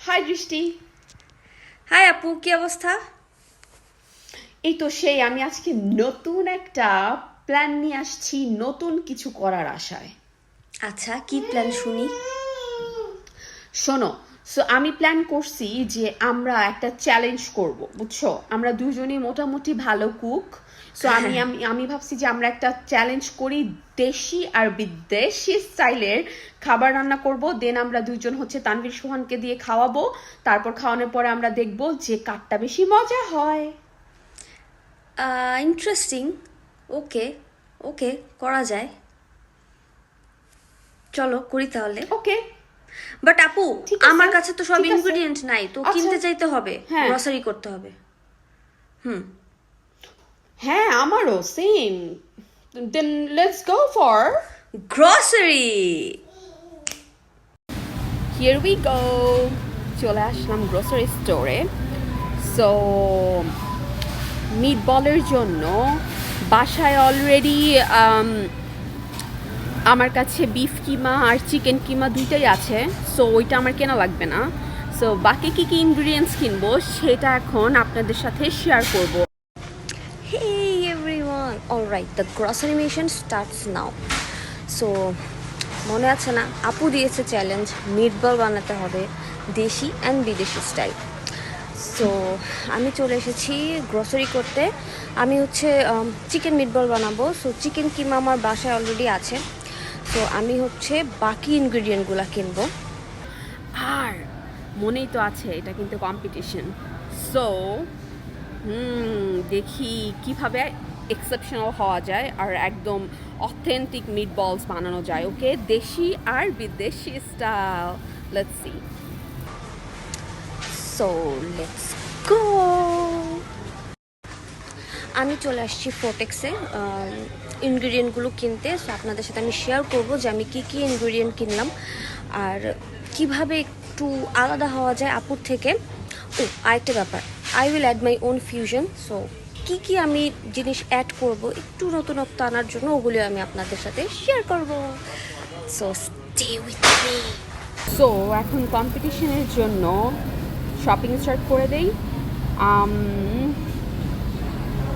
High দৃষ্টি। High আপু, কি অবস্থা? এই তো সেই আমি আজকে নতুন একটা প্ল্যান নিয়ে আসছি, নতুন কিছু করার আশায়। আচ্ছা, কি প্ল্যান শুনি। শোনো, সো আমি প্ল্যান করছি যে আমরা একটা চ্যালেঞ্জ করব, বুঝছো? আমরা দুজনেই মোটামুটি ভালো কুক। সো আমি আমি আমি ভাবছি যে আমরা একটা চ্যালেঞ্জ করি, দেশি আর বিদেশি স্টাইলের খাবার রান্না করব। দেন আমরা দুজন হচ্ছে তানভীর সোহানকে দিয়ে খাওয়াবো। তারপর খাওয়ানোর পরে আমরা দেখব যে কারটা বেশি মজা হয়। ইন্টারেস্টিং। ওকে ওকে, করা যায়, চলো করি তাহলে। ওকে, বাট আপু, ঠিক আছে, আমার কাছে তো সব ঠিক আছে। ইনগ্রেডিয়েন্ট নাই, তো আচ্ছা, কিনতে যাইতে হবে, হ্যাঁ। গ্রসারি করতে হবে। হ্যাঁ, আমারও same. Then let's go for grocery. Here we go. চলে আসলাম গ্রোসারি স্টোরে। সো মিট বলের জন্য বাসায় অলরেডি আমার কাছে বিফ কিমা আর চিকেন কিমা দুইটাই আছে। সো ওইটা আমার কেনা লাগবে না। সো বাকি কী কী ইনগ্রিডিয়েন্টস কিনবো সেটা এখন আপনাদের সাথে শেয়ার করব। Hey everyone, alright, the grocery mission starts now. So মনে আছে না, আপু দিয়েছে চ্যালেঞ্জ, মিটবল বানাতে হবে দেশি অ্যান্ড বিদেশি স্টাইল। সো আমি চলে এসেছি গ্রসারি করতে। আমি হচ্ছে চিকেন মিটবল বানাবো। সো চিকেন কিমা আমার বাসায় অলরেডি আছে। সো আমি হচ্ছে বাকি ইনগ্রিডিয়েন্টগুলো কিনবো। আর মনেই তো আছে এটা কিন্তু কম্পিটিশন। সো দেখি কিভাবে এক্সেপশনাল হওয়া যায় আর একদম অথেন্টিক মিট বলস বানানো যায়। ওকে, দেশি আর বিদেশি style. Let's see. So let's go. আমি চলে আসছি ফোর্টেক্সে ইনগ্রিডিয়েন্টগুলো কিনতে। সো আপনাদের সাথে আমি শেয়ার করব যে আমি কী কী ইনগ্রিডিয়েন্ট কিনলাম আর কিভাবে একটু আলাদা হওয়া যায় আপুর থেকে। ও আরেকটা ব্যাপার, I will add my own fusion. So কী কী আমি জিনিস অ্যাড করব একটু নতুনত্ব আনার জন্য, ওগুলো আমি আপনাদের সাথে শেয়ার করব। So stay with me. So এখন কম্পিটিশনের জন্য শপিং স্টার্ট করে দেই।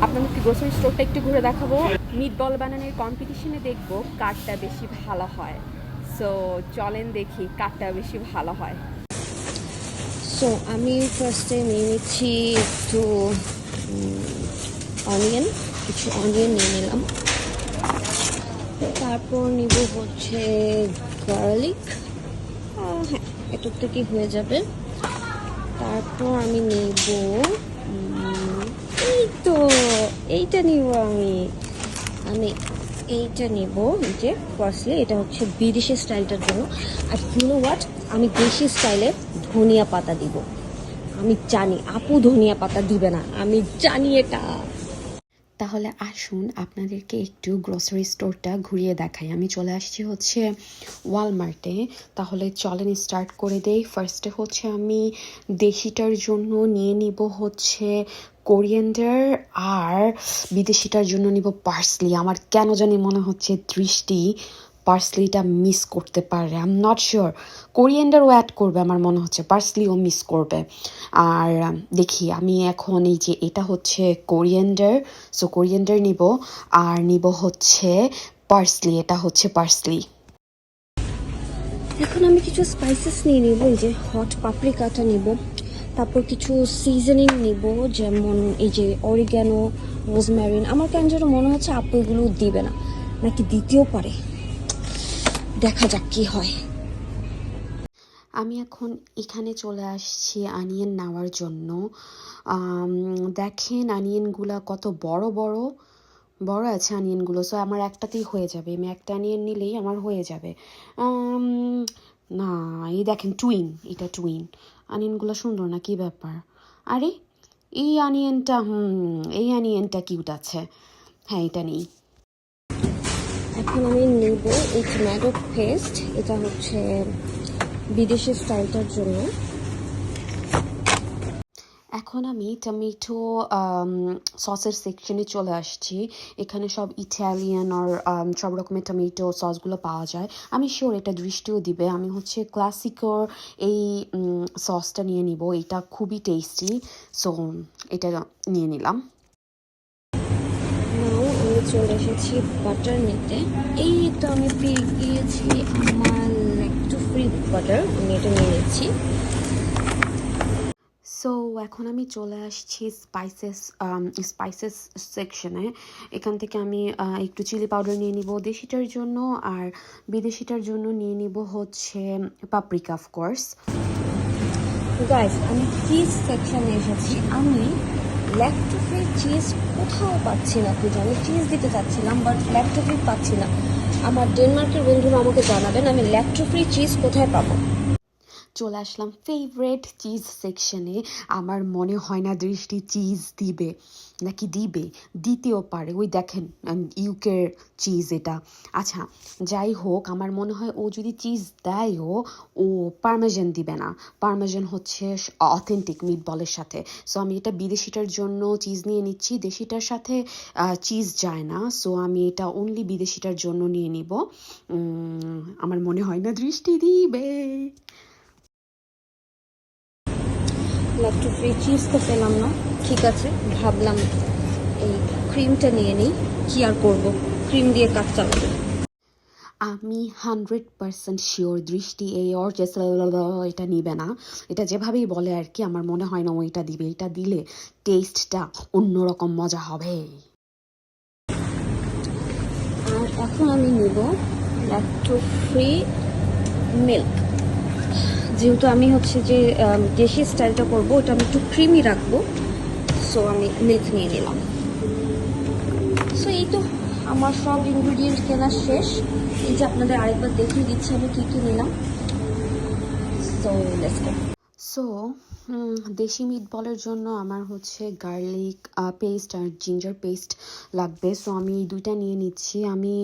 আপনাদেরকে গ্রোসারি স্টোরটা একটু ঘুরে দেখাবো। মিট বল বানানোর কম্পিটিশনে দেখবো কারটা বেশি ভালো হয়। সো চলেন দেখি কারটা বেশি ভালো হয়। সো আমি ফার্স্টে নিয়ে নিচ্ছি একটু অনিয়ন, কিছু অনিয়ন নিয়ে নিলাম। তারপর নিব হচ্ছে গার্লিক, হ্যাঁ এটার থেকেই হয়ে যাবে। তারপর আমি নেব এই তো এইটা নিব আমি আমি এইটা নেব। এই যে ফার্স্টলি এটা হচ্ছে বিদেশি স্টাইলটার জন্য। আর ইউ নো হোয়াট, আমি দেশি স্টাইলে ধনিয়া পাতা দিব। আমি জানি আপু ধনিয়া পাতা দিবে না, আমি জানি এটা। তাহলে আসুন আপনাদেরকে একটু গ্রোসারি স্টোরটা ঘুরিয়ে দেখাই। আমি চলে আসছি হচ্ছে ওয়ালমার্টে। তাহলে চলেন স্টার্ট করে দেই। ফার্স্টে হচ্ছে আমি দেশিটার জন্য নিয়ে নিব হচ্ছে কোরিয়েন্ডার, আর বিদেশিটার জন্য নিব পার্সলি। আমার কেন জানি মনে হচ্ছে দৃষ্টি পার্সলিটা মিস করতে পারে। I am not sure. কোরিয়েন্ডারও অ্যাড করবে আমার মনে হচ্ছে, পার্সলিও মিস করবে। আর দেখি আমি এখন এই যে এটা হচ্ছে কোরিয়েন্ডার, সো কোরিয়েন্ডার নিব। আর নিব হচ্ছে পার্সলি, এটা হচ্ছে পার্সলি। এখন আমি কিছু স্পাইসেস নিয়ে নিব। এই যে হট পাপরিকাটা নিব। তারপর কিছু সিজনিং নিব, যেমন এই যে অরিগ্যানো, রোজমেরিন। আমার কেন যেন মনে হচ্ছে আপু এগুলো দিবে না, নাকি দিতেও পারে। দেখা যাক কি হয়। আমি এখন এখানে চলে আসছি অনিয়ন নেওয়ার জন্য। দেখেন অনিয়নগুলো কত বড় বড় বড় আছে অনিয়নগুলো। সো আমার একটাতেই হয়ে যাবে, আমি একটা অনিয়ন নিলেই আমার হয়ে যাবে। না, এই দেখেন টুইন, এটা টুইন। অনিয়নগুলো সুন্দর না, কি ব্যাপার? আরে এই অনিয়নটা, এই অনিয়নটা কিউট আছে। হ্যাঁ, এটা নেই। এখন আমি নেব এই টমেটো পেস্ট, এটা হচ্ছে বিদেশি স্টাইলটার জন্য। এখন আমি টমেটো সসের সেকশনে চলে আসছি। এখানে সব ইটালিয়ান আর সব রকমের টমেটো সসগুলো পাওয়া যায়। আমি শিওর এটা দৃষ্টিও দিবে। আমি হচ্ছে ক্লাসিকর এই সসটা নিয়ে নিব। এটা খুবই টেস্টি, সো এটা নিয়ে নিলাম। নাও আমি চলে এসেছি বাটার নিতে। এই তো আমি পেয়ে গিয়েছি আমার ল্যাকটো ফ্রি বাটার, আমি এটা নিয়ে নিচ্ছি। সো এখন আমি চলে আসছি স্পাইসেস সেকশনে। এখান থেকে আমি একটু চিলি পাউডার নিয়ে নিব দেশিটার জন্য, আর বিদেশিটার জন্য নিয়ে নিব হচ্ছে পাপরিকা অফকোর্স। গাইস, আমি চিজ সেকশনে এসেছি। আমি ল্যাকটো ফ্রি চিজ কোথাও পাচ্ছি না খুঁজে। আমি চিজ দিতে চাচ্ছিলাম বাট ল্যাকটো ফ্রি পাচ্ছি না। আমার ডেনমার্কের বন্ধুরা আমাকে জানাবেন আমি ল্যাকটো ফ্রি চিজ কোথায় পাবো। চলে আসলাম ফেভারেট চিজ সেকশনে। আমার মনে হয় না দৃষ্টি চিজ দিবে, নাকি দিবে, দিতেও পারে। ওই দেখেন ইউকের চিজ এটা। আচ্ছা, যাই হোক, আমার মনে হয় ও যদি চিজ দেয়ও, ও পারমেজান দিবে না। পারমেজান হচ্ছে অথেন্টিক মিটবলের সাথে। সো আমি এটা বিদেশিটার জন্য চিজ নিয়ে নিচ্ছি, দেশিটার সাথে চিজ যায় না। সো আমি এটা অনলি বিদেশিটার জন্য নিয়ে নিব। আমার মনে হয় না দৃষ্টি দিবে। ল্যাকটো ফ্রি চিজ তো পেলাম না, ঠিক আছে, ভাবলাম এই ক্রিমটা নিয়ে নিই। কি আর করবো, ক্রিম দিয়ে কাজ চালাবো। আমি 100% শিওর দৃষ্টি এই অর্জেস এটা নিবে না। এটা যেভাবেই বলে আর কি, আমার মনে হয় না ও এটা দিবে। এটা দিলে টেস্টটা অন্যরকম মজা হবে। আর এখন আমি নিব ল্যাকটো ফ্রি মিল্ক। যেহেতু আমি হচ্ছে যে দেশি স্টাইলটা করবো, ওটা আমি একটু ক্রিমি রাখবো, সো আমি মিল্ক নিয়ে নিলাম। সো এই তো আমার সব ইনগ্রিডিয়েন্ট কেনা শেষ। এই যে আপনাদের আরেকবার দেখিয়ে দিচ্ছি আমি কী কী নিলাম। So let's go. সো দেশি মিটবলের জন্য আমার হচ্ছে গার্লিক পেস্ট আর জিঞ্জার পেস্ট লাগবে। সো আমি এই দুইটা নিয়ে নিচ্ছি। আমি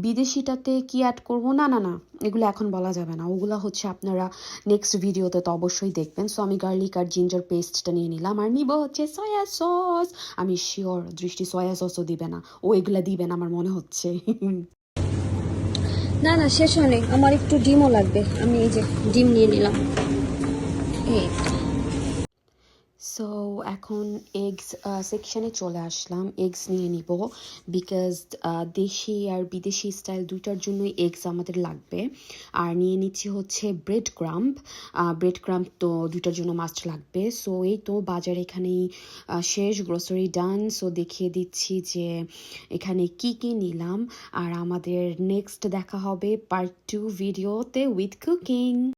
বিদেশিটাতে কি অ্যাড করব, না না না, এগুলো এখন বলা যাবে না। ওগুলো হচ্ছে আপনারা নেক্সট ভিডিওতে তো অবশ্যই দেখবেন। সো আমি গার্লিক আর জিঞ্জার পেস্টটা নিয়ে নিলাম। আর নিব হচ্ছে সয়া সস। আমি শিওর দৃষ্টি সয়া সসও দিবে না, ও এগুলা দিবে না আমার মনে হচ্ছে। না না, শেষ হয়নি, আমার একটু ডিমও লাগবে। আমি এই যে ডিম নিয়ে নিলাম। এই তো। সো এখন এগস সেকশনে চলে আসলাম। এগস নিয়ে নিব বিকজ দেশি আর বিদেশি স্টাইল দুইটার জন্যই এগস আমাদের লাগবে। আর নিয়ে নিচ্ছি হচ্ছে ব্রেড ক্রাম্প। ব্রেড ক্রাম্প তো দুইটার জন্য মাস্ট লাগবে। সো এই তো বাজার এখানেই শেষ, গ্রোসারি ডান। সো দেখিয়ে দিচ্ছি যে এখানে কি কি নিলাম। আর আমাদের নেক্সট দেখা হবে পার্ট 2 ভিডিওতে উইথ কুকিং।